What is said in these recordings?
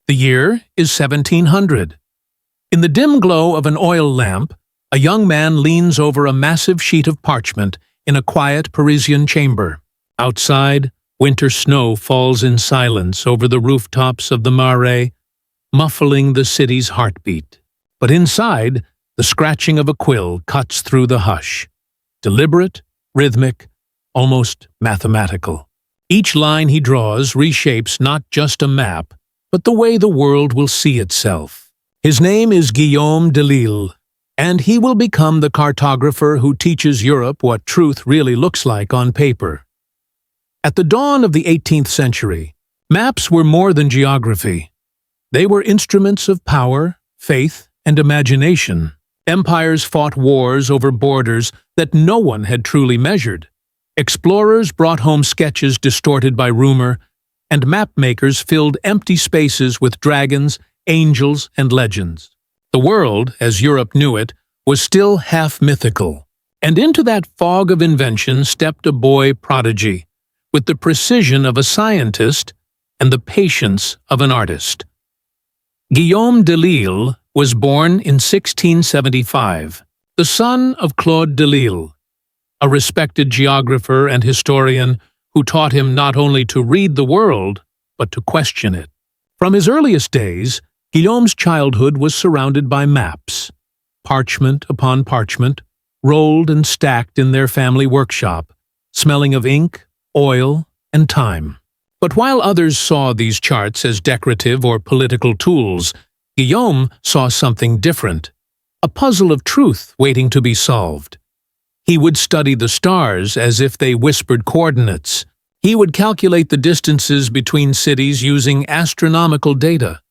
The year is 1700. In the dim glow of an oil lamp, a young man leans over a massive sheet of parchment in a quiet Parisian chamber. Outside, winter snow falls in silence over the rooftops of the Marais, muffling the city's heartbeat. But inside, the scratching of a quill cuts through the hush. Deliberate, rhythmic, almost mathematical. Each line he draws reshapes not just a map, but the way the world will see itself. His name is Guillaume Delisle, and he will become the cartographer who teaches Europe what truth really looks like on paper. At the dawn of the 18th century, maps were more than geography. They were instruments of power, faith, and imagination. Empires fought wars over borders that no one had truly measured. Explorers brought home sketches distorted by rumor, and mapmakers filled empty spaces with dragons, angels, and legends. The world, as Europe knew it, was still half mythical. And into that fog of invention stepped a boy prodigy, with the precision of a scientist and the patience of an artist. Guillaume Delisle was born in 1675, the son of Claude Delisle, a respected geographer and historian who taught him not only to read the world, but to question it. From his earliest days, Guillaume's childhood was surrounded by maps, parchment upon parchment, rolled and stacked in their family workshop, smelling of ink, oil, and time. But while others saw these charts as decorative or political tools, Guillaume saw something different, a puzzle of truth waiting to be solved. He would study the stars as if they whispered coordinates. He would calculate the distances between cities using astronomical data,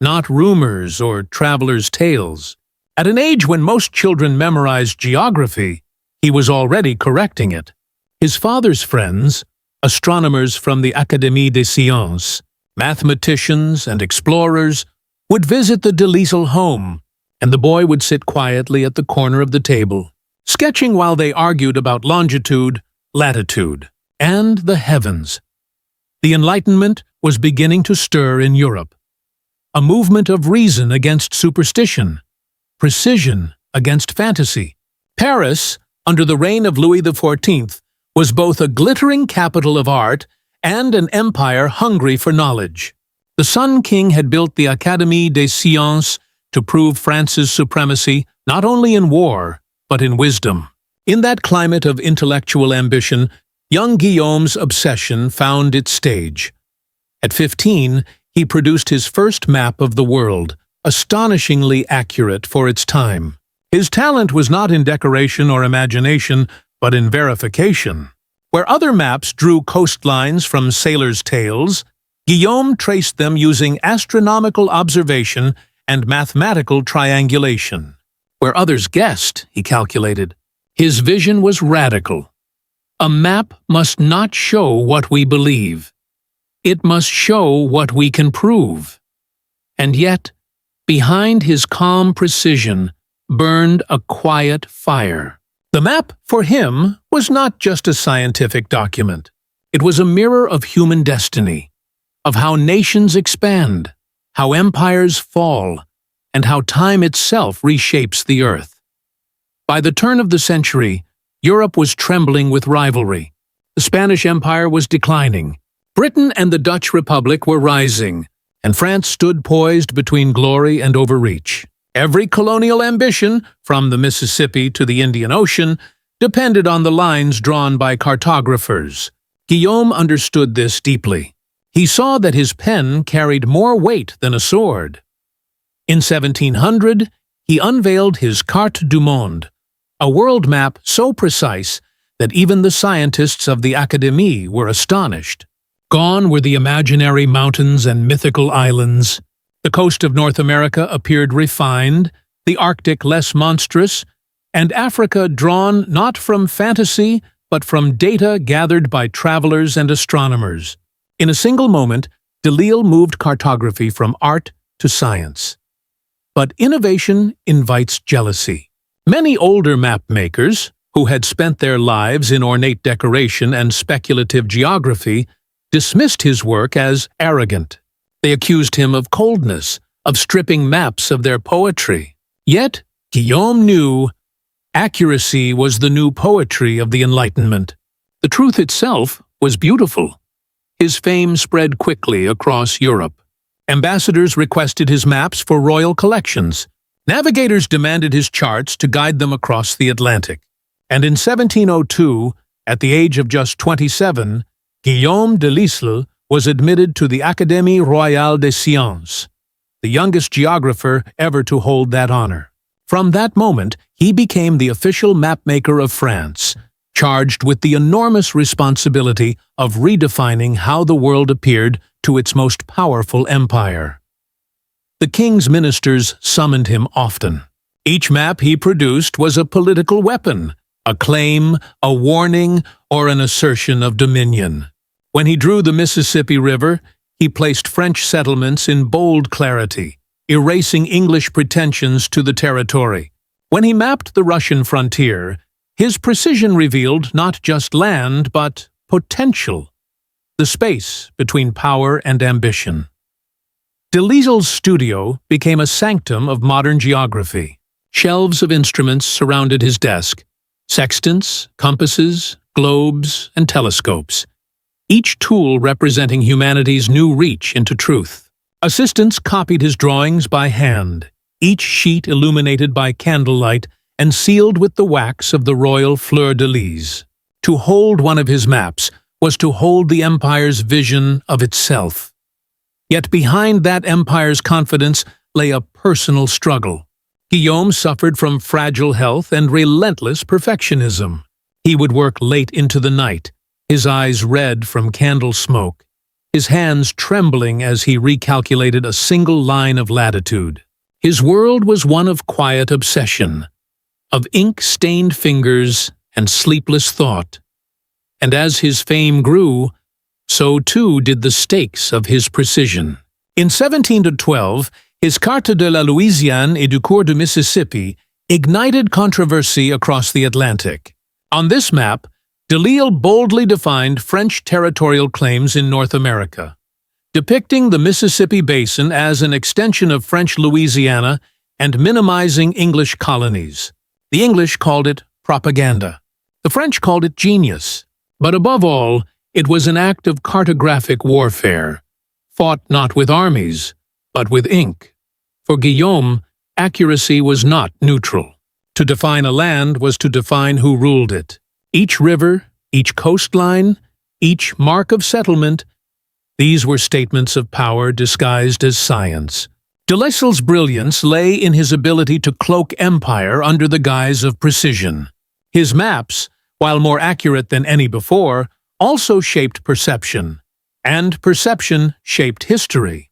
not rumors or travelers' tales. At an age when most children memorized geography, he was already correcting it. His father's friends, astronomers from the Académie des Sciences, mathematicians and explorers, would visit the Delisle home, and the boy would sit quietly at the corner of the table, sketching while they argued about longitude, latitude, and the heavens. The Enlightenment was beginning to stir in Europe. A movement of reason against superstition, precision against fantasy. Paris, under the reign of Louis XIV, was both a glittering capital of art and an empire hungry for knowledge. The Sun King had built the Académie des Sciences to prove France's supremacy not only in war, but in wisdom. In that climate of intellectual ambition, young Guillaume's obsession found its stage. At 15, he produced his first map of the world, astonishingly accurate for its time. His talent was not in decoration or imagination, but in verification. Where other maps drew coastlines from sailors' tales, Guillaume traced them using astronomical observation and mathematical triangulation. Where others guessed, he calculated, his vision was radical. A map must not show what we believe. It must show what we can prove. And yet, behind his calm precision burned a quiet fire. The map, for him, was not just a scientific document. It was a mirror of human destiny, of how nations expand, how empires fall, and how time itself reshapes the earth. By the turn of the century, Europe was trembling with rivalry. The Spanish Empire was declining. Britain and the Dutch Republic were rising, and France stood poised between glory and overreach. Every colonial ambition, from the Mississippi to the Indian Ocean, depended on the lines drawn by cartographers. Guillaume understood this deeply. He saw that his pen carried more weight than a sword. In 1700, he unveiled his Carte du Monde, a world map so precise that even the scientists of the Académie were astonished. Gone were the imaginary mountains and mythical islands. The coast of North America appeared refined, the Arctic less monstrous, and Africa drawn not from fantasy but from data gathered by travelers and astronomers. In a single moment, Delisle moved cartography from art to science. But innovation invites jealousy. Many older map makers, who had spent their lives in ornate decoration and speculative geography, dismissed his work as arrogant. They accused him of coldness, of stripping maps of their poetry. Yet, Guillaume knew accuracy was the new poetry of the Enlightenment. The truth itself was beautiful. His fame spread quickly across Europe. Ambassadors requested his maps for royal collections. Navigators demanded his charts to guide them across the Atlantic. And in 1702, at the age of just 27, Guillaume Delisle was admitted to the Académie Royale des Sciences, the youngest geographer ever to hold that honor. From that moment, he became the official mapmaker of France, charged with the enormous responsibility of redefining how the world appeared to its most powerful empire. The king's ministers summoned him often. Each map he produced was a political weapon, a claim, a warning, or an assertion of dominion. When he drew the Mississippi River, he placed French settlements in bold clarity, erasing English pretensions to the territory. When he mapped the Russian frontier, his precision revealed not just land, but potential, the space between power and ambition. Delisle's studio became a sanctum of modern geography. Shelves of instruments surrounded his desk, sextants, compasses, globes, and telescopes, each tool representing humanity's new reach into truth. Assistants copied his drawings by hand, each sheet illuminated by candlelight and sealed with the wax of the royal fleur-de-lis. To hold one of his maps was to hold the empire's vision of itself. Yet behind that empire's confidence lay a personal struggle. Guillaume suffered from fragile health and relentless perfectionism. He would work late into the night, his eyes red from candle smoke, his hands trembling as he recalculated a single line of latitude. His world was one of quiet obsession, of ink-stained fingers and sleepless thought. And as his fame grew, so too did the stakes of his precision. In 1712, his Carte de la Louisiane et du cours du Mississippi ignited controversy across the Atlantic. On this map, Delisle boldly defined French territorial claims in North America, depicting the Mississippi Basin as an extension of French Louisiana and minimizing English colonies. The English called it propaganda. The French called it genius. But above all, it was an act of cartographic warfare, fought not with armies, but with ink. For Guillaume, accuracy was not neutral. To define a land was to define who ruled it. Each river, each coastline, each mark of settlement, these were statements of power disguised as science. Delisle's brilliance lay in his ability to cloak empire under the guise of precision. His maps, while more accurate than any before, also shaped perception, and perception shaped history.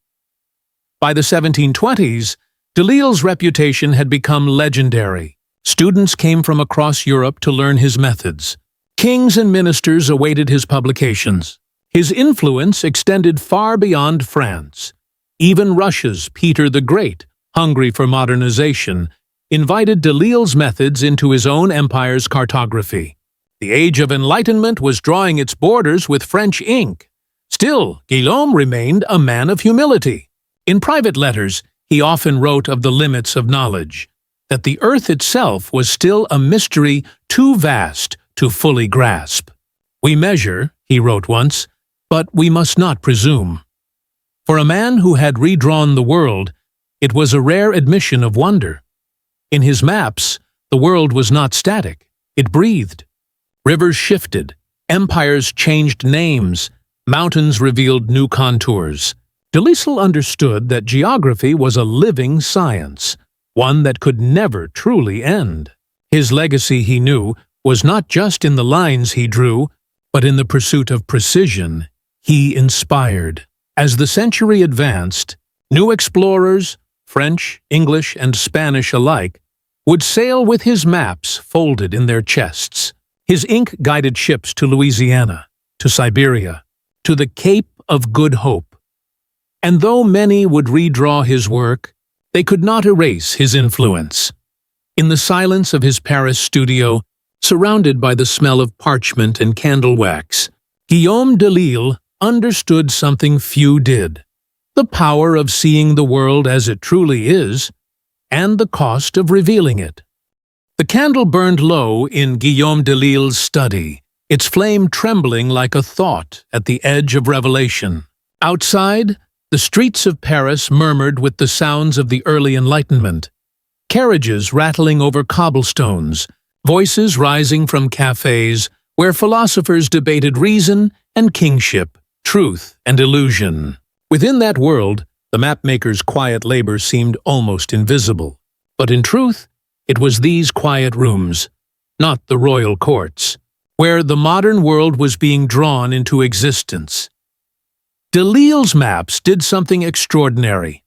By the 1720s, Delisle's reputation had become legendary. Students came from across Europe to learn his methods. Kings and ministers awaited his publications. His influence extended far beyond France. Even Russia's Peter the Great, hungry for modernization, invited Delisle's methods into his own empire's cartography. The Age of Enlightenment was drawing its borders with French ink. Still, Guillaume remained a man of humility. In private letters, he often wrote of the limits of knowledge, that the earth itself was still a mystery too vast to fully grasp. "We measure," he wrote once, "but we must not presume." For a man who had redrawn the world, it was a rare admission of wonder. In his maps, the world was not static, it breathed. Rivers shifted, empires changed names, mountains revealed new contours. Delisle understood that geography was a living science, one that could never truly end. His legacy, he knew, was not just in the lines he drew, but in the pursuit of precision he inspired. As the century advanced, new explorers, French, English, and Spanish alike, would sail with his maps folded in their chests. His ink guided ships to Louisiana, to Siberia, to the Cape of Good Hope. And though many would redraw his work, they could not erase his influence. In the silence of his Paris studio, surrounded by the smell of parchment and candle wax, Guillaume Delisle understood something few did. the power of seeing the world as it truly is, and the cost of revealing it. The candle burned low in Guillaume Delisle's study, its flame trembling like a thought at the edge of revelation. Outside, the streets of Paris murmured with the sounds of the early Enlightenment, carriages rattling over cobblestones, voices rising from cafes where philosophers debated reason and kingship, truth and illusion. Within that world, the mapmaker's quiet labor seemed almost invisible. But in truth, it was these quiet rooms, not the royal courts, where the modern world was being drawn into existence. Delisle's maps did something extraordinary.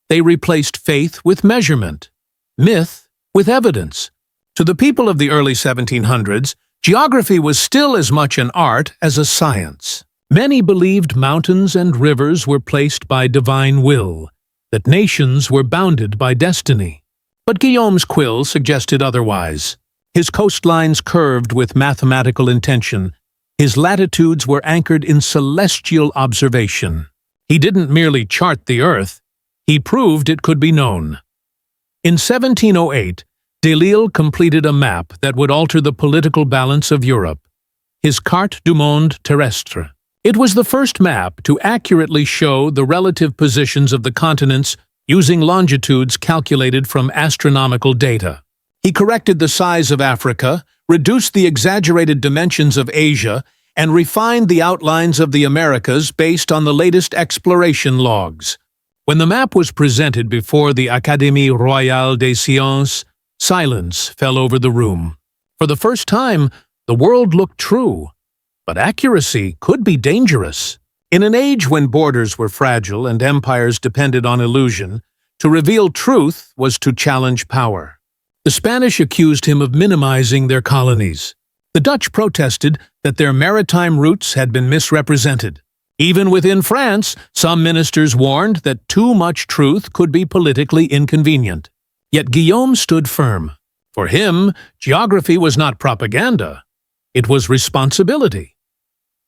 They replaced faith with measurement, myth with evidence. To the people of the early 1700s, geography was still as much an art as a science. Many believed mountains and rivers were placed by divine will, that nations were bounded by destiny. But Guillaume's quill suggested otherwise. His coastlines curved with mathematical intention. His latitudes were anchored in celestial observation. He didn't merely chart the earth, he proved it could be known. In 1708, Delisle completed a map that would alter the political balance of Europe, his Carte du Monde Terrestre. It was the first map to accurately show the relative positions of the continents using longitudes calculated from astronomical data. He corrected the size of Africa, reduced the exaggerated dimensions of Asia, and refined the outlines of the Americas based on the latest exploration logs. When the map was presented before the Académie Royale des Sciences, silence fell over the room. For the first time, the world looked true, but accuracy could be dangerous. In an age when borders were fragile and empires depended on illusion, to reveal truth was to challenge power. The Spanish accused him of minimizing their colonies. The Dutch protested that their maritime routes had been misrepresented. Even within France, some ministers warned that too much truth could be politically inconvenient. Yet Guillaume stood firm. For him, geography was not propaganda. It was responsibility.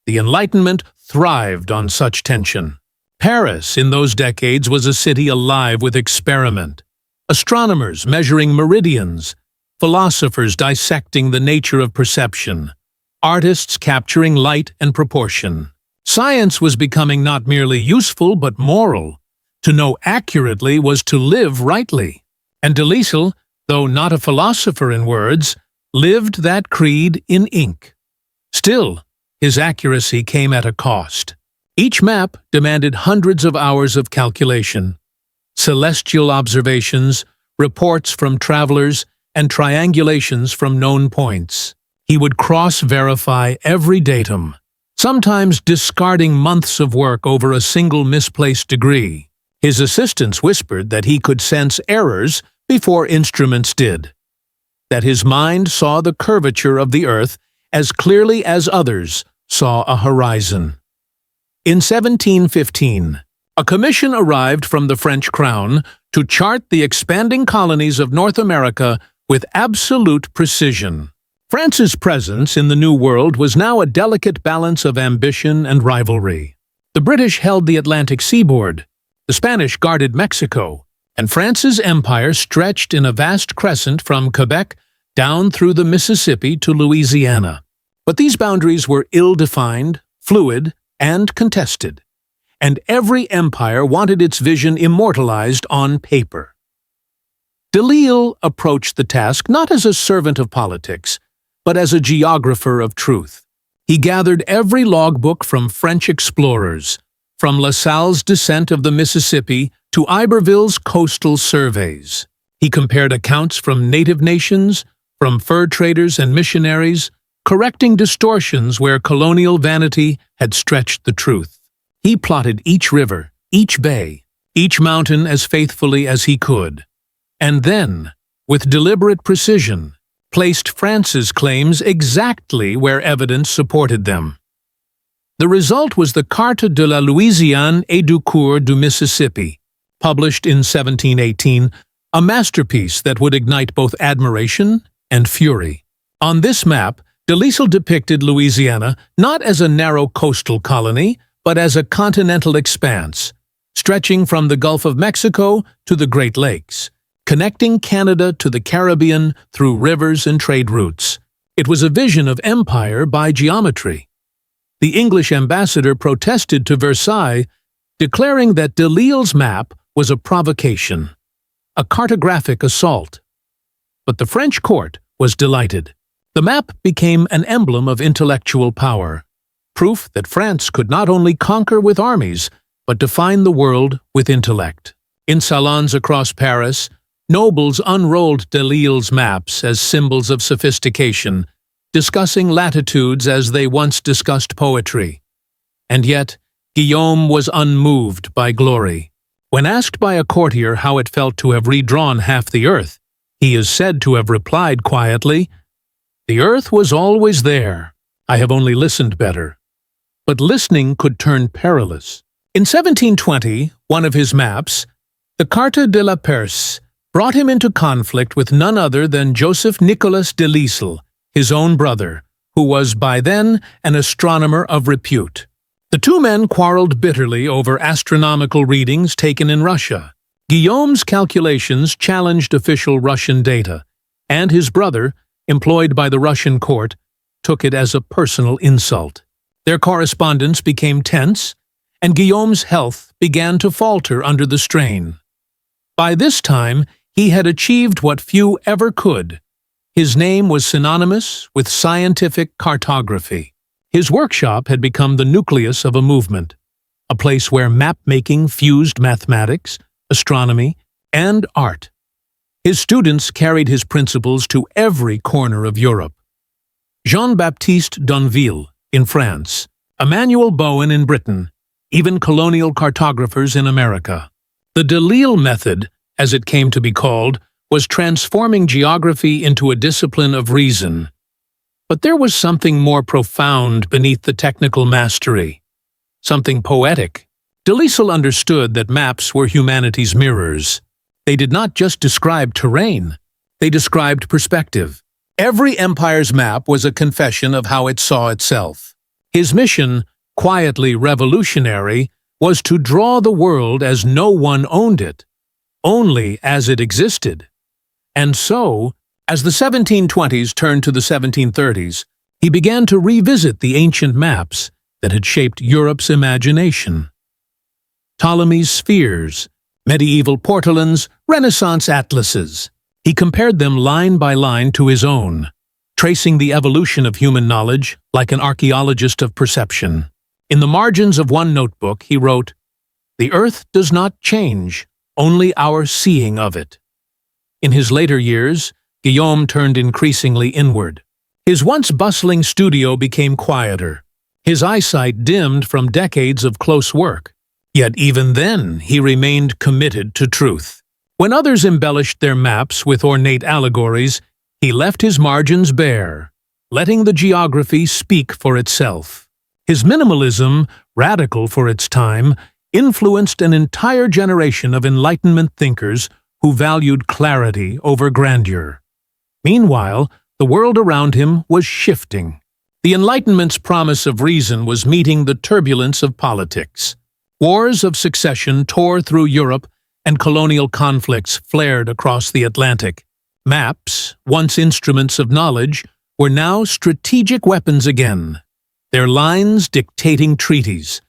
The Enlightenment thrived on such tension. Paris, in those decades, was a city alive with experiment. Astronomers measuring meridians, philosophers dissecting the nature of perception, artists capturing light and proportion. Science was becoming not merely useful but moral. To know accurately was to live rightly. And Delisle, though not a philosopher in words, lived that creed in ink. Still, his accuracy came at a cost. Each map demanded hundreds of hours of calculation. Celestial observations, reports from travelers, and triangulations from known points. He would cross-verify every datum, sometimes discarding months of work over a single misplaced degree. His assistants whispered that he could sense errors before instruments did, that his mind saw the curvature of the earth as clearly as others saw a horizon. In 1715, a commission arrived from the French crown to chart the expanding colonies of North America with absolute precision. France's presence in the New World was now a delicate balance of ambition and rivalry. The British held the Atlantic seaboard, the Spanish guarded Mexico, and France's empire stretched in a vast crescent from Quebec down through the Mississippi to Louisiana. But these boundaries were ill-defined, fluid, and contested, and every empire wanted its vision immortalized on paper. Delisle approached the task not as a servant of politics, but as a geographer of truth. He gathered every logbook from French explorers, from La Salle's descent of the Mississippi to Iberville's coastal surveys. He compared accounts from native nations, from fur traders and missionaries, correcting distortions where colonial vanity had stretched the truth. He plotted each river, each bay, each mountain as faithfully as he could, and then, with deliberate precision, placed France's claims exactly where evidence supported them. The result was the Carte de la Louisiane et du cours du Mississippi, published in 1718, a masterpiece that would ignite both admiration and fury. On this map, Delisle depicted Louisiana not as a narrow coastal colony, but as a continental expanse, stretching from the Gulf of Mexico to the Great Lakes, connecting Canada to the Caribbean through rivers and trade routes. It was a vision of empire by geometry. The English ambassador protested to Versailles, declaring that Delisle's map was a provocation, a cartographic assault. But the French court was delighted. The map became an emblem of intellectual power, proof that France could not only conquer with armies, but define the world with intellect. In salons across Paris, nobles unrolled Delisle's maps as symbols of sophistication, discussing latitudes as they once discussed poetry. And yet, Guillaume was unmoved by glory. When asked by a courtier how it felt to have redrawn half the earth, he is said to have replied quietly, "The earth was always there. I have only listened better." But listening could turn perilous. In 1720, one of his maps, the Carte de la Perse, brought him into conflict with none other than Joseph Nicolas Delisle, his own brother, who was by then an astronomer of repute. The two men quarreled bitterly over astronomical readings taken in Russia. Guillaume's calculations challenged official Russian data, and his brother, employed by the Russian court, took it as a personal insult. Their correspondence became tense, and Guillaume's health began to falter under the strain. By this time, he had achieved what few ever could. His name was synonymous with scientific cartography. His workshop had become the nucleus of a movement, a place where map-making fused mathematics, astronomy, and art. His students carried his principles to every corner of Europe. Jean-Baptiste D'Anville in France, Emmanuel Bowen in Britain, even colonial cartographers in America. The Delisle method, as it came to be called, was transforming geography into a discipline of reason. But there was something more profound beneath the technical mastery, something poetic. Delisle understood that maps were humanity's mirrors. They did not just describe terrain, they described perspective. Every empire's map was a confession of how it saw itself. His mission, quietly revolutionary, was to draw the world as no one owned it, only as it existed. And so, as the 1720s turned to the 1730s, he began to revisit the ancient maps that had shaped Europe's imagination. Ptolemy's spheres, medieval portolans, Renaissance atlases. He compared them line by line to his own, tracing the evolution of human knowledge like an archaeologist of perception. In the margins of one notebook, he wrote, "The earth does not change, only our seeing of it." In his later years, Guillaume turned increasingly inward. His once bustling studio became quieter. His eyesight dimmed from decades of close work. Yet even then, he remained committed to truth. When others embellished their maps with ornate allegories, he left his margins bare, letting the geography speak for itself. His minimalism, radical for its time, influenced an entire generation of Enlightenment thinkers who valued clarity over grandeur. Meanwhile, the world around him was shifting. The Enlightenment's promise of reason was meeting the turbulence of politics. Wars of succession tore through Europe, and colonial conflicts flared across the Atlantic. Maps, once instruments of knowledge, were now strategic weapons again, their lines dictating treaties,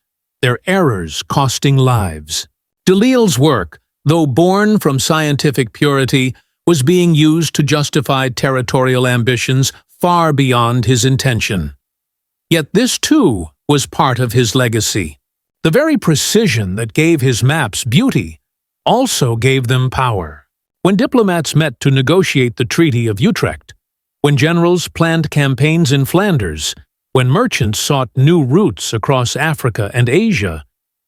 their errors costing lives. Delisle's work, though born from scientific purity, was being used to justify territorial ambitions far beyond his intention. Yet this, too, was part of his legacy. The very precision that gave his maps beauty also gave them power. When diplomats met to negotiate the Treaty of Utrecht, when generals planned campaigns in Flanders, when merchants sought new routes across Africa and Asia,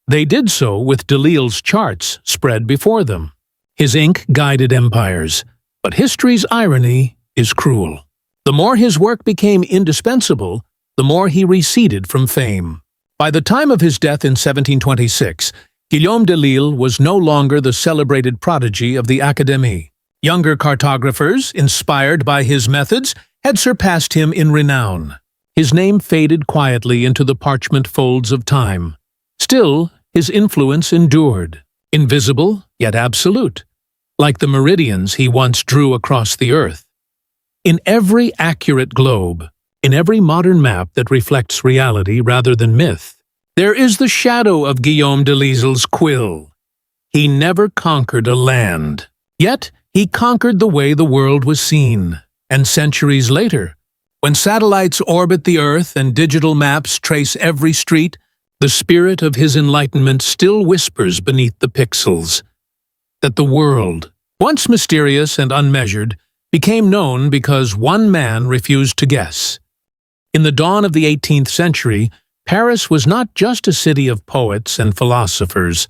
they did so with Delisle's charts spread before them. His ink guided empires, but history's irony is cruel. The more his work became indispensable, the more he receded from fame. By the time of his death in 1726, Guillaume Delisle was no longer the celebrated prodigy of the Académie. Younger cartographers, inspired by his methods, had surpassed him in renown. His name faded quietly into the parchment folds of time. Still, his influence endured, invisible yet absolute, like the meridians he once drew across the earth. In every accurate globe, in every modern map that reflects reality rather than myth, there is the shadow of Guillaume Delisle's quill. He never conquered a land. Yet, he conquered the way the world was seen. And centuries later, when satellites orbit the Earth and digital maps trace every street, the spirit of his enlightenment still whispers beneath the pixels that the world, once mysterious and unmeasured, became known because one man refused to guess. In the dawn of the 18th century, Paris was not just a city of poets and philosophers.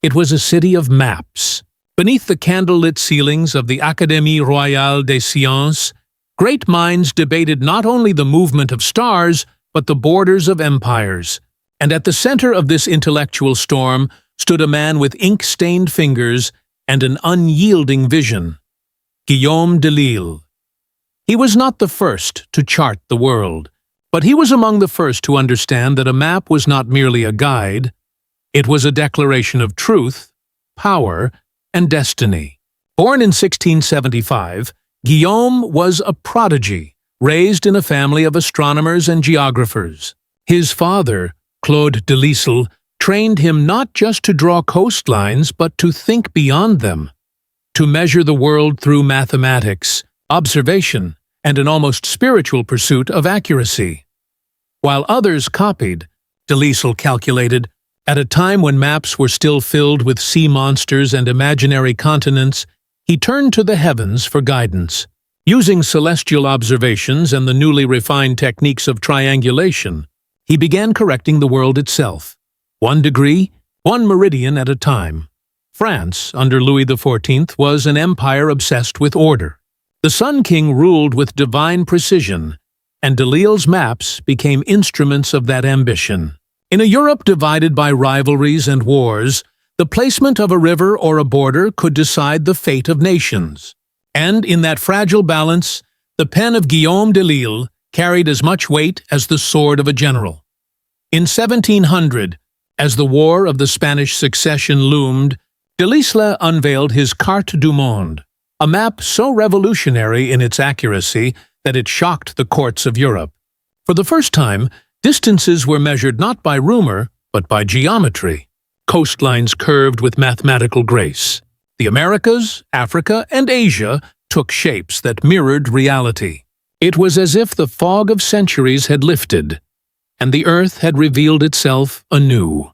It was a city of maps. Beneath the candlelit ceilings of the Académie Royale des Sciences, great minds debated not only the movement of stars, but the borders of empires. And at the center of this intellectual storm stood a man with ink-stained fingers and an unyielding vision: Guillaume Delisle. He was not the first to chart the world, but he was among the first to understand that a map was not merely a guide. It was a declaration of truth, power, and destiny. Born in 1675, Guillaume was a prodigy, raised in a family of astronomers and geographers. His father, Claude Delisle, trained him not just to draw coastlines, but to think beyond them, to measure the world through mathematics, observation, and an almost spiritual pursuit of accuracy. While others copied, Delisle calculated, at a time when maps were still filled with sea monsters and imaginary continents, he turned to the heavens for guidance. Using celestial observations and the newly refined techniques of triangulation, he began correcting the world itself, 1 degree, 1 meridian at a time. France, under Louis XIV, was an empire obsessed with order. The Sun King ruled with divine precision, and Delisle's maps became instruments of that ambition. In a Europe divided by rivalries and wars, the placement of a river or a border could decide the fate of nations. And in that fragile balance, the pen of Guillaume Delisle carried as much weight as the sword of a general. In 1700, as the War of the Spanish Succession loomed, Delisle unveiled his Carte du Monde, a map so revolutionary in its accuracy that it shocked the courts of Europe. For the first time, distances were measured not by rumor, but by geometry. Coastlines curved with mathematical grace. The Americas, Africa, and Asia took shapes that mirrored reality. It was as if the fog of centuries had lifted, and the earth had revealed itself anew.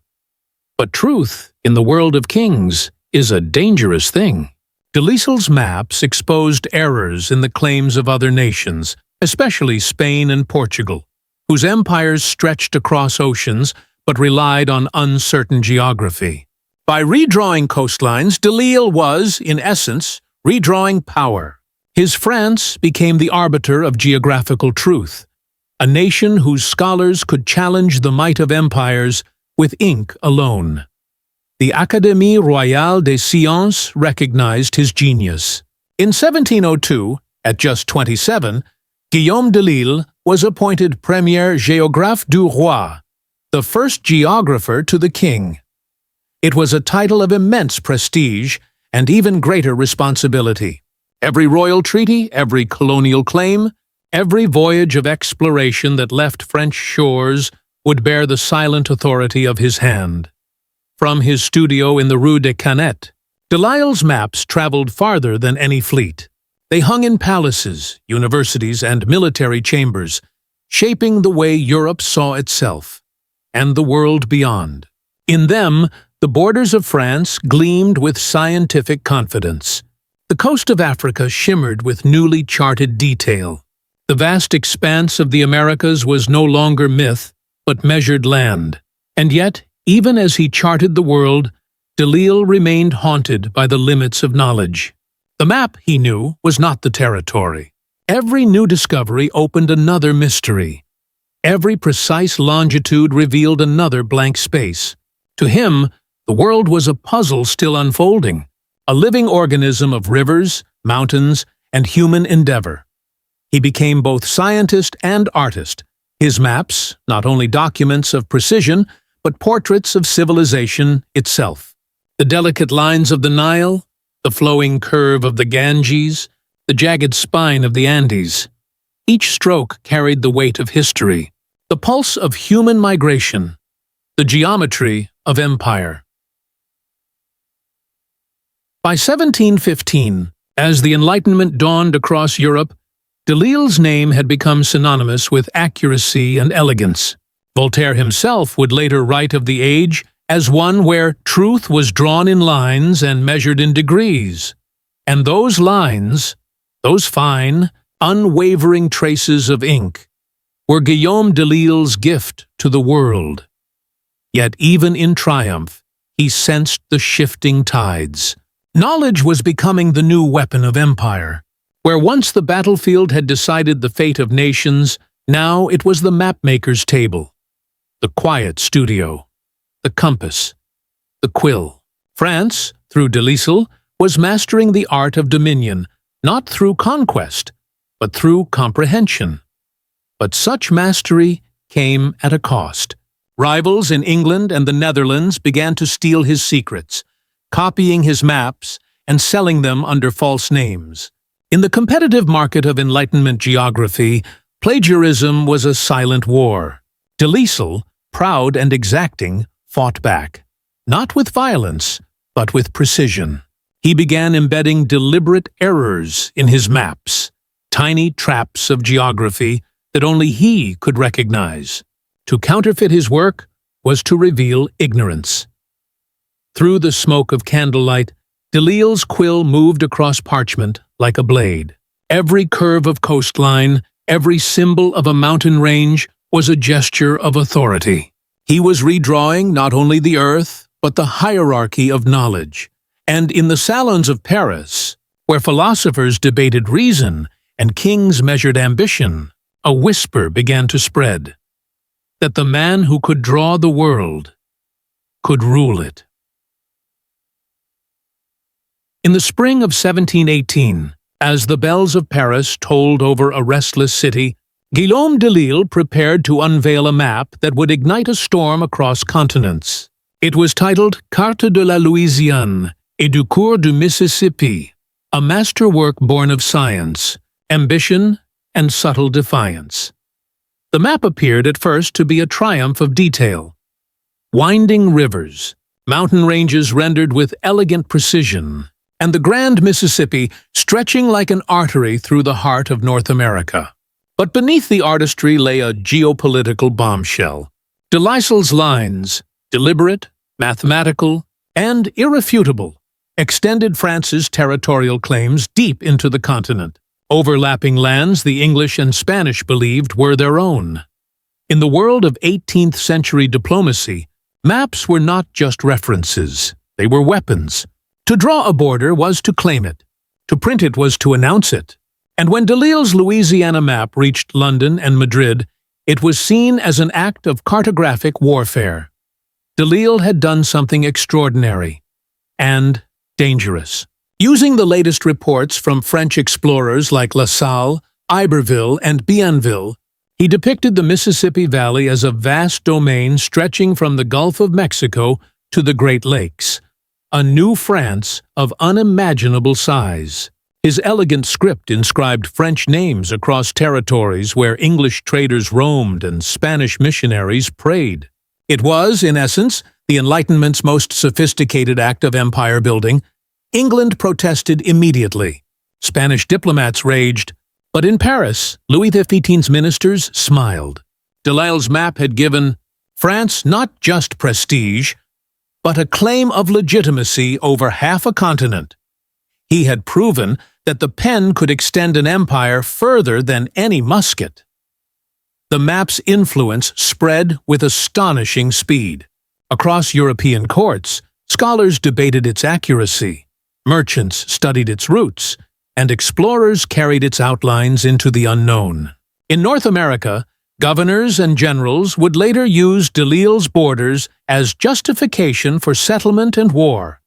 But truth, in the world of kings, is a dangerous thing. Delisle's maps exposed errors in the claims of other nations, especially Spain and Portugal, whose empires stretched across oceans but relied on uncertain geography. By redrawing coastlines, Delisle was, in essence, redrawing power. His France became the arbiter of geographical truth, a nation whose scholars could challenge the might of empires with ink alone. The Académie Royale des Sciences recognized his genius. In 1702, at just 27, Guillaume Delisle was appointed Premier Géographe du Roi, the first geographer to the king. It was a title of immense prestige and even greater responsibility. Every royal treaty, every colonial claim, every voyage of exploration that left French shores would bear the silent authority of his hand. From his studio in the Rue des Canettes, Delisle's maps traveled farther than any fleet. They hung in palaces, universities, and military chambers, shaping the way Europe saw itself, and the world beyond. In them, the borders of France gleamed with scientific confidence. The coast of Africa shimmered with newly charted detail. The vast expanse of the Americas was no longer myth, but measured land. And yet, even as he charted the world, Delisle remained haunted by the limits of knowledge. The map, he knew, was not the territory. Every new discovery opened another mystery. Every precise longitude revealed another blank space. To him, the world was a puzzle still unfolding, a living organism of rivers, mountains, and human endeavor. He became both scientist and artist. His maps, not only documents of precision, but portraits of civilization itself. The delicate lines of the Nile, the flowing curve of the Ganges, the jagged spine of the Andes. Each stroke carried the weight of history, the pulse of human migration, the geometry of empire. By 1715, as the Enlightenment dawned across Europe, Delisle's name had become synonymous with accuracy and elegance. Voltaire himself would later write of the age as one where truth was drawn in lines and measured in degrees. And those lines, those fine, unwavering traces of ink, were Guillaume Delisle's gift to the world. Yet even in triumph, he sensed the shifting tides. Knowledge was becoming the new weapon of empire. Where once the battlefield had decided the fate of nations, now it was the mapmaker's table, the quiet studio, the compass, the quill. France, through Delisle, was mastering the art of dominion, not through conquest, but through comprehension. But such mastery came at a cost. Rivals in England and the Netherlands began to steal his secrets, copying his maps and selling them under false names. In the competitive market of Enlightenment geography, plagiarism was a silent war. Delisle, proud and exacting, fought back, not with violence, but with precision. He began embedding deliberate errors in his maps, tiny traps of geography that only he could recognize. To counterfeit his work was to reveal ignorance. Through the smoke of candlelight, Delisle's quill moved across parchment like a blade. Every curve of coastline, every symbol of a mountain range was a gesture of authority. He was redrawing not only the earth, but the hierarchy of knowledge. And in the salons of Paris, where philosophers debated reason and kings measured ambition, a whisper began to spread that the man who could draw the world could rule it. In the spring of 1718, as the bells of Paris tolled over a restless city, Guillaume Delisle prepared to unveil a map that would ignite a storm across continents. It was titled Carte de la Louisiane et du cours du Mississippi, a masterwork born of science, ambition, and subtle defiance. The map appeared at first to be a triumph of detail. Winding rivers, mountain ranges rendered with elegant precision, and the grand Mississippi stretching like an artery through the heart of North America. But beneath the artistry lay a geopolitical bombshell. Delisle's lines, deliberate, mathematical, and irrefutable, extended France's territorial claims deep into the continent, overlapping lands the English and Spanish believed were their own. In the world of 18th-century diplomacy, maps were not just references, they were weapons. To draw a border was to claim it. To print it was to announce it. And when Delisle's Louisiana map reached London and Madrid, it was seen as an act of cartographic warfare. Delisle had done something extraordinary and dangerous. Using the latest reports from French explorers like La Salle, Iberville, and Bienville, he depicted the Mississippi Valley as a vast domain stretching from the Gulf of Mexico to the Great Lakes, a new France of unimaginable size. His elegant script inscribed French names across territories where English traders roamed and Spanish missionaries prayed. It was, in essence, the Enlightenment's most sophisticated act of empire building. England protested immediately. Spanish diplomats raged. But in Paris, Louis XV's ministers smiled. Delisle's map had given France not just prestige, but a claim of legitimacy over half a continent. He had proven that the pen could extend an empire further than any musket. The map's influence spread with astonishing speed. Across European courts, scholars debated its accuracy, merchants studied its routes, and explorers carried its outlines into the unknown. In North America, governors and generals would later use Delisle's borders as justification for settlement and war,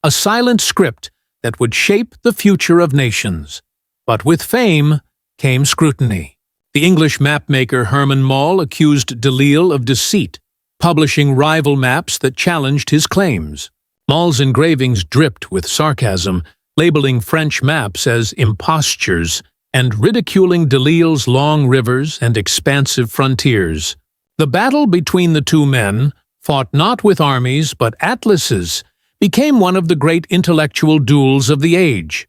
a silent script that would shape the future of nations. But with fame came scrutiny. The English mapmaker Herman Moll accused Delisle of deceit, publishing rival maps that challenged his claims. Mal's engravings dripped with sarcasm, labeling French maps as impostures and ridiculing Delisle's long rivers and expansive frontiers. The battle between the two men, fought not with armies but atlases, became one of the great intellectual duels of the age.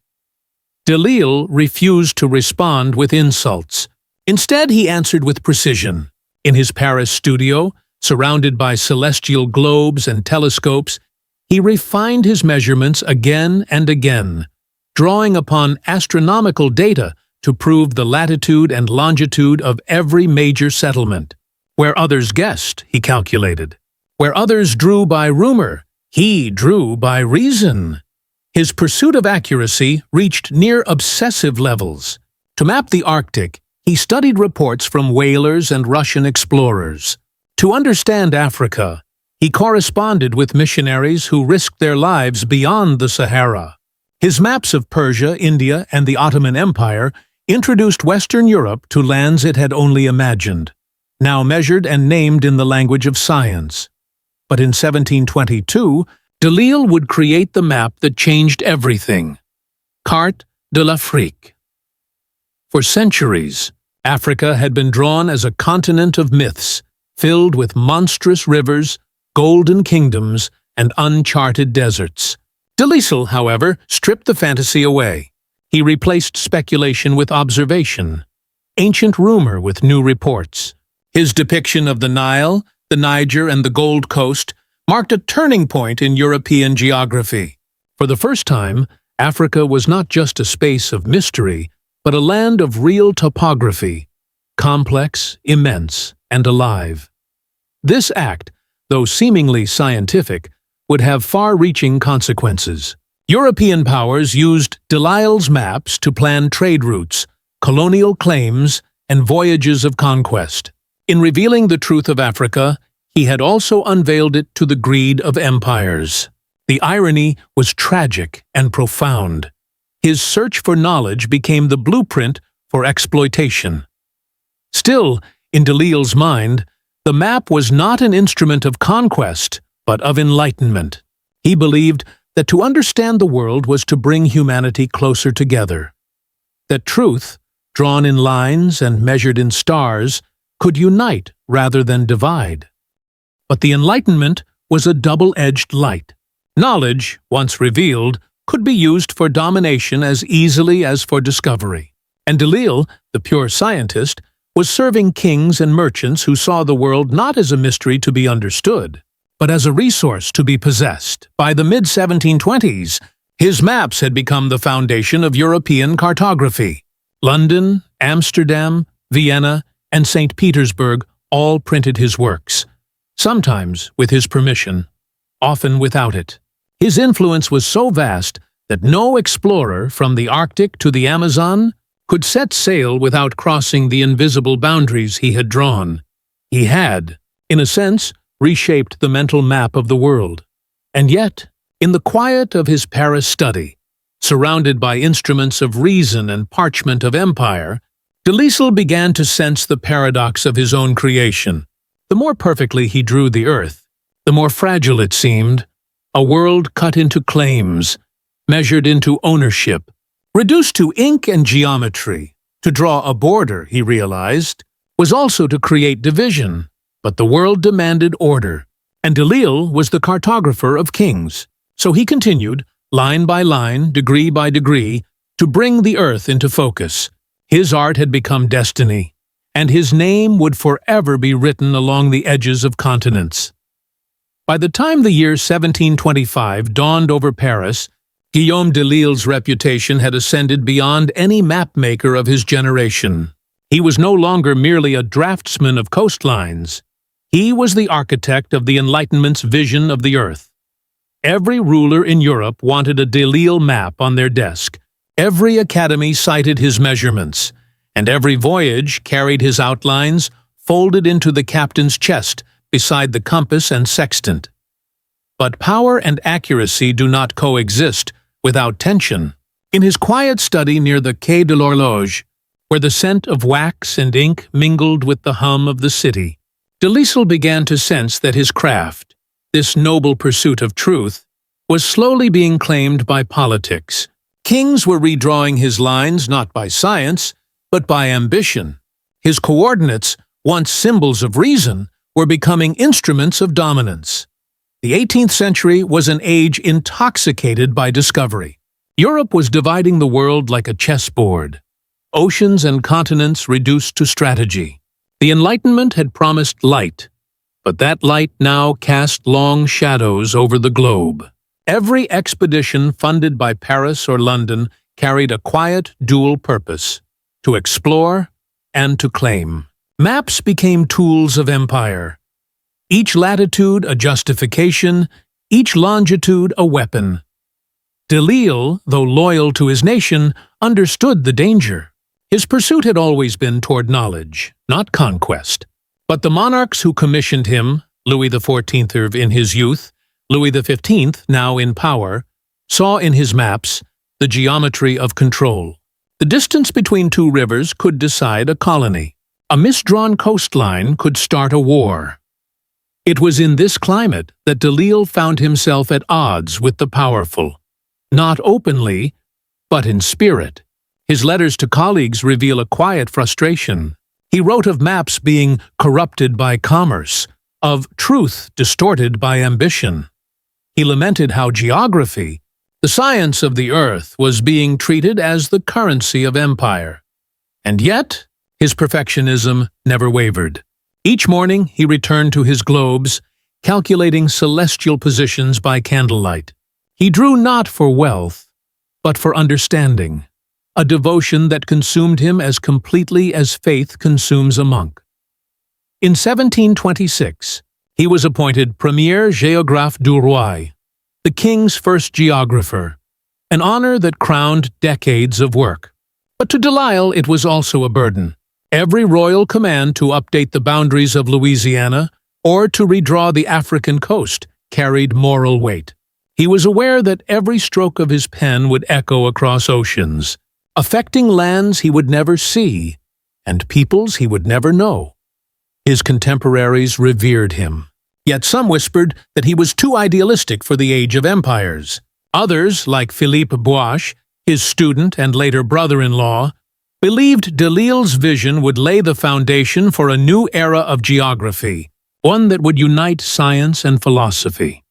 Delisle refused to respond with insults. Instead, he answered with precision. In his Paris studio, surrounded by celestial globes and telescopes, he refined his measurements again and again, drawing upon astronomical data to prove the latitude and longitude of every major settlement. Where others guessed, he calculated. Where others drew by rumor, he drew by reason. His pursuit of accuracy reached near obsessive levels. To map the Arctic, he studied reports from whalers and Russian explorers. To understand Africa, he corresponded with missionaries who risked their lives beyond the Sahara. His maps of Persia, India, and the Ottoman Empire introduced Western Europe to lands it had only imagined, now measured and named in the language of science. But in 1722, Delisle would create the map that changed everything: Carte de l'Afrique. For centuries, Africa had been drawn as a continent of myths, filled with monstrous rivers, golden kingdoms, and uncharted deserts. Delisle, however, stripped the fantasy away. He replaced speculation with observation, ancient rumor with new reports. His depiction of the Nile, the Niger, and the Gold Coast marked a turning point in European geography. For the first time, Africa was not just a space of mystery, but a land of real topography, complex, immense, and alive. This act, though seemingly scientific, would have far-reaching consequences. European powers used Delisle's maps to plan trade routes, colonial claims, and voyages of conquest. In revealing the truth of Africa, he had also unveiled it to the greed of empires. The irony was tragic and profound. His search for knowledge became the blueprint for exploitation. Still, in Delisle's mind, the map was not an instrument of conquest, but of enlightenment. He believed that to understand the world was to bring humanity closer together. That truth, drawn in lines and measured in stars, could unite rather than divide. But the Enlightenment was a double-edged light. Knowledge, once revealed, could be used for domination as easily as for discovery. And Delisle, the pure scientist, was serving kings and merchants who saw the world not as a mystery to be understood, but as a resource to be possessed. By the mid-1720s, his maps had become the foundation of European cartography. London, Amsterdam, Vienna, and St. Petersburg all printed his works, sometimes with his permission, often without it. His influence was so vast that no explorer from the Arctic to the Amazon could set sail without crossing the invisible boundaries he had drawn. He had, in a sense, reshaped the mental map of the world. And yet, in the quiet of his Paris study, surrounded by instruments of reason and parchment of empire, Delisle began to sense the paradox of his own creation. The more perfectly he drew the earth, the more fragile it seemed, a world cut into claims, measured into ownership, reduced to ink and geometry. To draw a border, he realized, was also to create division, but the world demanded order, and Delisle was the cartographer of kings. So he continued, line by line, degree by degree, to bring the earth into focus. His art had become destiny, and his name would forever be written along the edges of continents. By the time the year 1725 dawned over Paris, Guillaume Delisle's reputation had ascended beyond any mapmaker of his generation. He was no longer merely a draftsman of coastlines. He was the architect of the Enlightenment's vision of the earth. Every ruler in Europe wanted a Delisle map on their desk. Every academy cited his measurements, and every voyage carried his outlines folded into the captain's chest beside the compass and sextant. But power and accuracy do not coexist without tension. In his quiet study near the Quai de l'Horloge, where the scent of wax and ink mingled with the hum of the city, Delisle began to sense that his craft, this noble pursuit of truth, was slowly being claimed by politics. Kings were redrawing his lines not by science, but by ambition. His coordinates, once symbols of reason, were becoming instruments of dominance. The 18th century was an age intoxicated by discovery. Europe was dividing the world like a chessboard. Oceans and continents reduced to strategy. The Enlightenment had promised light, but that light now cast long shadows over the globe. Every expedition funded by Paris or London carried a quiet dual purpose: to explore and to claim. Maps became tools of empire. Each latitude a justification, each longitude a weapon. Delisle, though loyal to his nation, understood the danger. His pursuit had always been toward knowledge, not conquest. But the monarchs who commissioned him, Louis XIV in his youth, Louis XV now in power, saw in his maps the geometry of control. The distance between two rivers could decide a colony. A misdrawn coastline could start a war. It was in this climate that Delisle found himself at odds with the powerful. Not openly, but in spirit. His letters to colleagues reveal a quiet frustration. He wrote of maps being corrupted by commerce, of truth distorted by ambition. He lamented how geography, the science of the earth, was being treated as the currency of empire. And yet, his perfectionism never wavered. Each morning he returned to his globes, calculating celestial positions by candlelight. He drew not for wealth, but for understanding, a devotion that consumed him as completely as faith consumes a monk. In 1726, he was appointed Premier Géographe du Roi, the king's first geographer, an honor that crowned decades of work. But to Delisle it was also a burden. Every royal command to update the boundaries of Louisiana or to redraw the African coast carried moral weight. He was aware that every stroke of his pen would echo across oceans, affecting lands he would never see and peoples he would never know. His contemporaries revered him. Yet some whispered that he was too idealistic for the age of empires. Others, like Philippe Boiche, his student and later brother-in-law, believed Delisle's vision would lay the foundation for a new era of geography, one that would unite science and philosophy.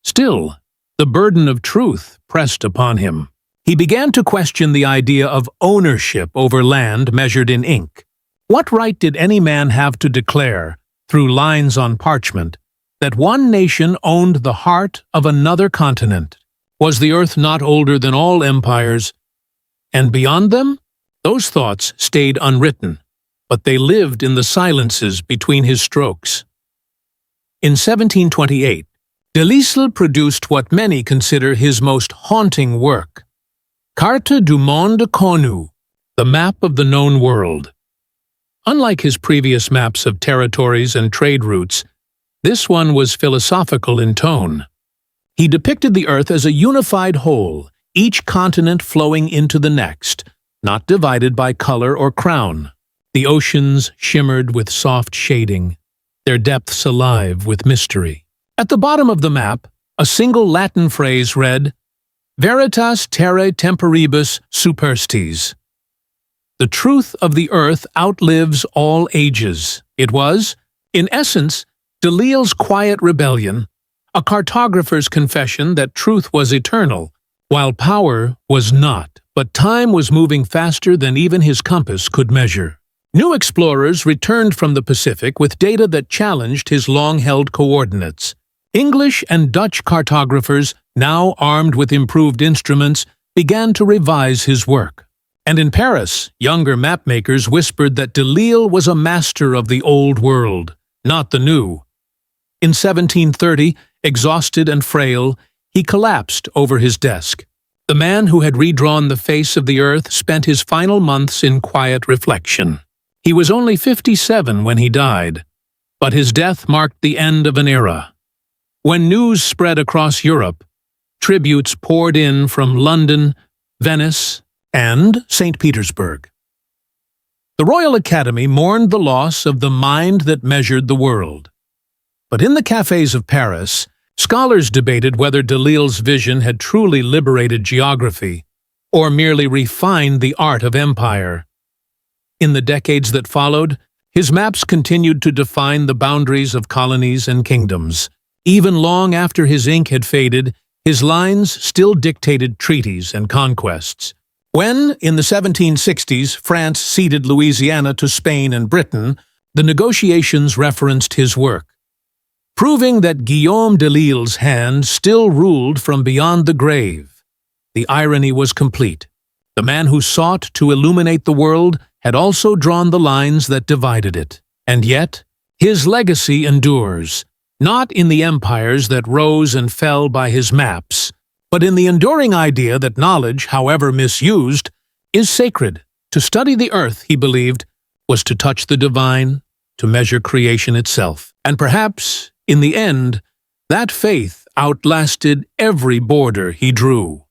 Still, the burden of truth pressed upon him. He began to question the idea of ownership over land measured in ink. What right did any man have to declare, through lines on parchment, that one nation owned the heart of another continent? Was the earth not older than all empires? And beyond them? Those thoughts stayed unwritten, but they lived in the silences between his strokes. In 1728, Delisle produced what many consider his most haunting work, Carte du monde connu, the map of the known world. Unlike his previous maps of territories and trade routes, this one was philosophical in tone. He depicted the earth as a unified whole, each continent flowing into the next, not divided by color or crown. The oceans shimmered with soft shading, their depths alive with mystery. At the bottom of the map, a single Latin phrase read, Veritas terrae temporibus superstes. The truth of the earth outlives all ages. It was, in essence, Delisle's quiet rebellion, a cartographer's confession that truth was eternal, while power was not. But time was moving faster than even his compass could measure. New explorers returned from the Pacific with data that challenged his long-held coordinates. English and Dutch cartographers, now armed with improved instruments, began to revise his work. And in Paris, younger mapmakers whispered that Delisle was a master of the old world, not the new. In 1730, exhausted and frail, he collapsed over his desk. The man who had redrawn the face of the earth spent his final months in quiet reflection. He was only 57 when he died, but his death marked the end of an era. When news spread across Europe, tributes poured in from London, Venice, and St. Petersburg. The Royal Academy mourned the loss of the mind that measured the world. But in the cafes of Paris, scholars debated whether Delisle's vision had truly liberated geography or merely refined the art of empire. In the decades that followed, his maps continued to define the boundaries of colonies and kingdoms. Even long after his ink had faded, his lines still dictated treaties and conquests. When, in the 1760s, France ceded Louisiana to Spain and Britain, the negotiations referenced his work, proving that Guillaume Delisle's hand still ruled from beyond the grave. The irony was complete. The man who sought to illuminate the world had also drawn the lines that divided it. And yet, his legacy endures, not in the empires that rose and fell by his maps, but in the enduring idea that knowledge, however misused, is sacred. To study the earth, he believed, was to touch the divine, to measure creation itself. And perhaps, in the end, that faith outlasted every border he drew.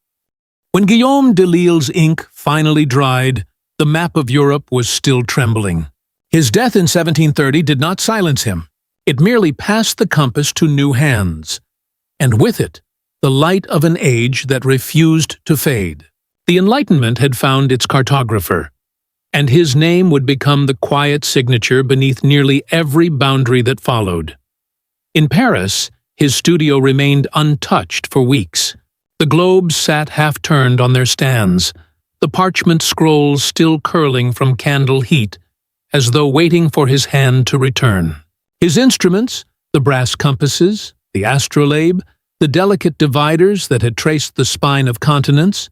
When Guillaume Delisle's ink finally dried, the map of Europe was still trembling. His death in 1730 did not silence him. It merely passed the compass to new hands, and with it, the light of an age that refused to fade. The Enlightenment had found its cartographer, and his name would become the quiet signature beneath nearly every boundary that followed. In Paris, his studio remained untouched for weeks. The globes sat half-turned on their stands, the parchment scrolls still curling from candle heat, as though waiting for his hand to return. His instruments, the brass compasses, the astrolabe, the delicate dividers that had traced the spine of continents,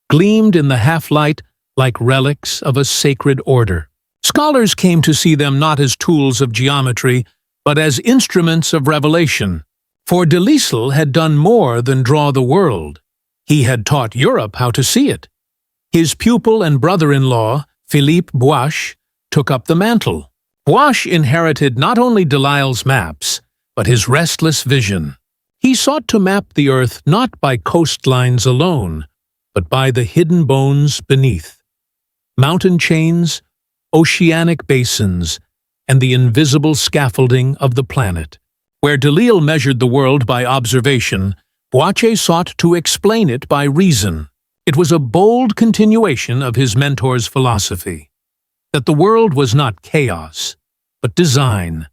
gleamed in the half-light like relics of a sacred order. Scholars came to see them not as tools of geometry, but as instruments of revelation. For Delisle had done more than draw the world. He had taught Europe how to see it. His pupil and brother-in-law, Philippe Boiche, took up the mantle. Boiche inherited not only Delisle's maps, but his restless vision. He sought to map the earth not by coastlines alone, but by the hidden bones beneath. Mountain chains, oceanic basins, and the invisible scaffolding of the planet. Where Delisle measured the world by observation, Boiche sought to explain it by reason. It was a bold continuation of his mentor's philosophy, that the world was not chaos, but design.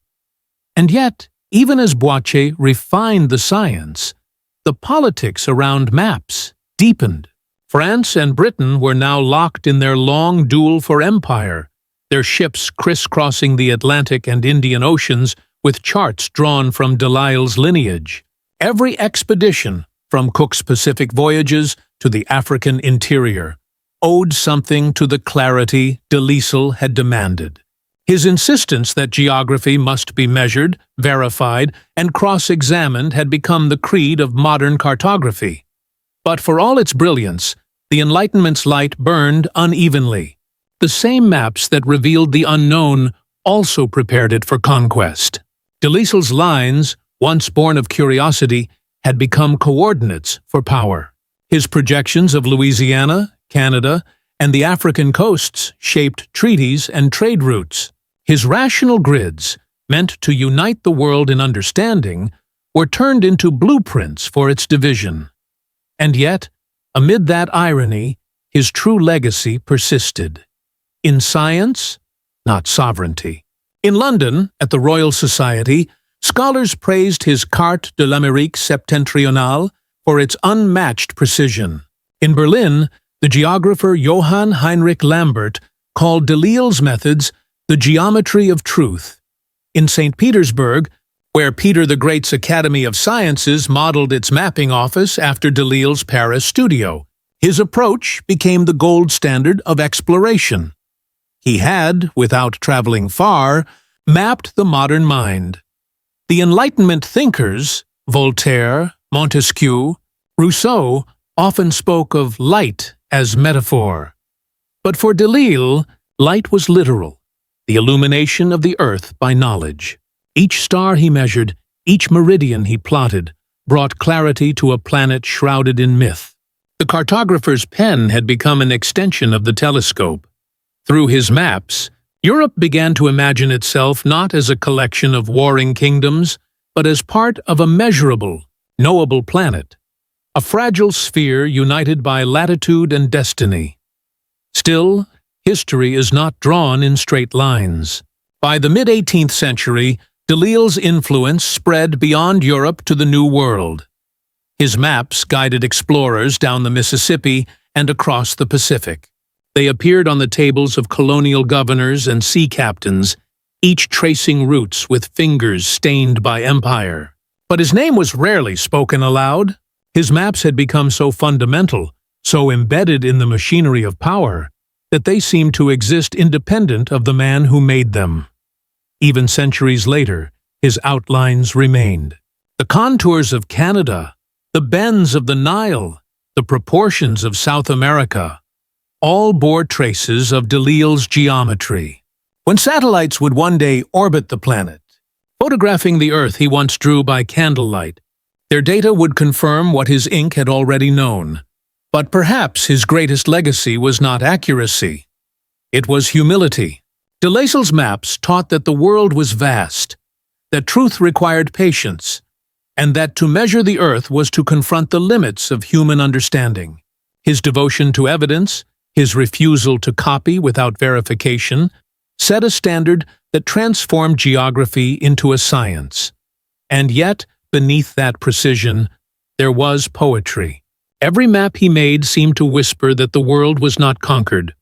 And yet, even as Boiche refined the science, the politics around maps deepened. France and Britain were now locked in their long duel for empire, their ships crisscrossing the Atlantic and Indian Oceans with charts drawn from Delisle's lineage. Every expedition, from Cook's Pacific voyages to the African interior, owed something to the clarity Delisle had demanded. His insistence that geography must be measured, verified, and cross-examined had become the creed of modern cartography. But for all its brilliance, the Enlightenment's light burned unevenly. The same maps that revealed the unknown also prepared it for conquest. Delisle's lines, once born of curiosity, had become coordinates for power. His projections of Louisiana, Canada, and the African coasts shaped treaties and trade routes. His rational grids, meant to unite the world in understanding, were turned into blueprints for its division. And yet, amid that irony, his true legacy persisted. In science, not sovereignty. In London, at the Royal Society, scholars praised his Carte de l'Amérique septentrionale for its unmatched precision. In Berlin, the geographer Johann Heinrich Lambert called Delisle's methods the geometry of truth. In St. Petersburg, where Peter the Great's Academy of Sciences modeled its mapping office after Delisle's Paris studio, his approach became the gold standard of exploration. He had, without traveling far, mapped the modern mind. The Enlightenment thinkers, Voltaire, Montesquieu, Rousseau, often spoke of light as metaphor. But for Delisle, light was literal, the illumination of the earth by knowledge. Each star he measured, each meridian he plotted, brought clarity to a planet shrouded in myth. The cartographer's pen had become an extension of the telescope. Through his maps, Europe began to imagine itself not as a collection of warring kingdoms, but as part of a measurable, knowable planet, a fragile sphere united by latitude and destiny. Still, history is not drawn in straight lines. By the mid-18th century, Delisle's influence spread beyond Europe to the New World. His maps guided explorers down the Mississippi and across the Pacific. They appeared on the tables of colonial governors and sea captains, each tracing routes with fingers stained by empire. But his name was rarely spoken aloud. His maps had become so fundamental, so embedded in the machinery of power, that they seemed to exist independent of the man who made them. Even centuries later, his outlines remained. The contours of Canada, the bends of the Nile, the proportions of South America, all bore traces of Delisle's geometry. When satellites would one day orbit the planet, photographing the Earth he once drew by candlelight, their data would confirm what his ink had already known. But perhaps his greatest legacy was not accuracy. It was humility. Delisle's maps taught that the world was vast, that truth required patience, and that to measure the Earth was to confront the limits of human understanding. His devotion to evidence, his refusal to copy without verification, set a standard that transformed geography into a science. And yet, beneath that precision, there was poetry. Every map he made seemed to whisper that the world was not conquered,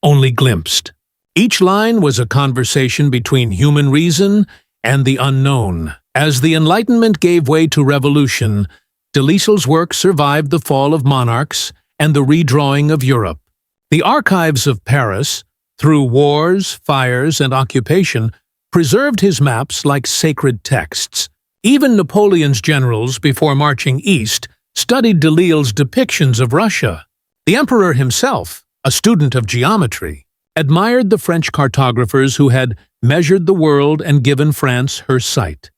only glimpsed. Each line was a conversation between human reason and the unknown. As the Enlightenment gave way to revolution, Delisle's work survived the fall of monarchs and the redrawing of Europe. The archives of Paris, through wars, fires, and occupation, preserved his maps like sacred texts. Even Napoleon's generals, before marching east, studied Delisle's depictions of Russia. The emperor himself, a student of geometry, admired the French cartographers who had measured the world and given France her sight.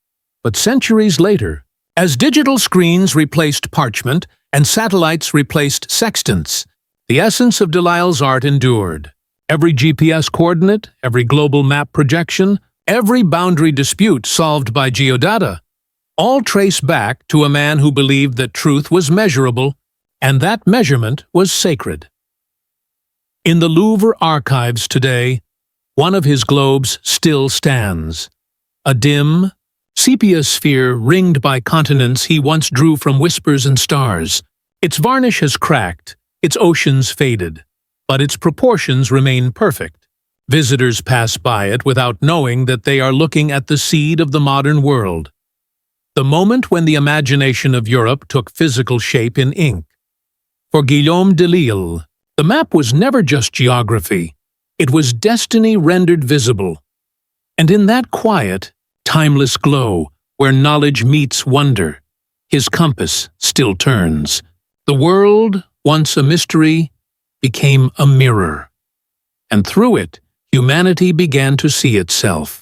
But centuries later, as digital screens replaced parchment and satellites replaced sextants, the essence of Delisle's art endured. Every GPS coordinate, every global map projection, every boundary dispute solved by geodata, all trace back to a man who believed that truth was measurable and that measurement was sacred. In the Louvre archives today, one of his globes still stands, a dim, sepia sphere ringed by continents he once drew from whispers and stars. Its varnish has cracked, its oceans faded, but its proportions remain perfect. Visitors pass by it without knowing that they are looking at the seed of the modern world, the moment when the imagination of Europe took physical shape in ink. For Guillaume Delisle, the map was never just geography, it was destiny rendered visible. And in that quiet, timeless glow, where knowledge meets wonder, his compass still turns. The world, once a mystery, became a mirror. And through it, humanity began to see itself.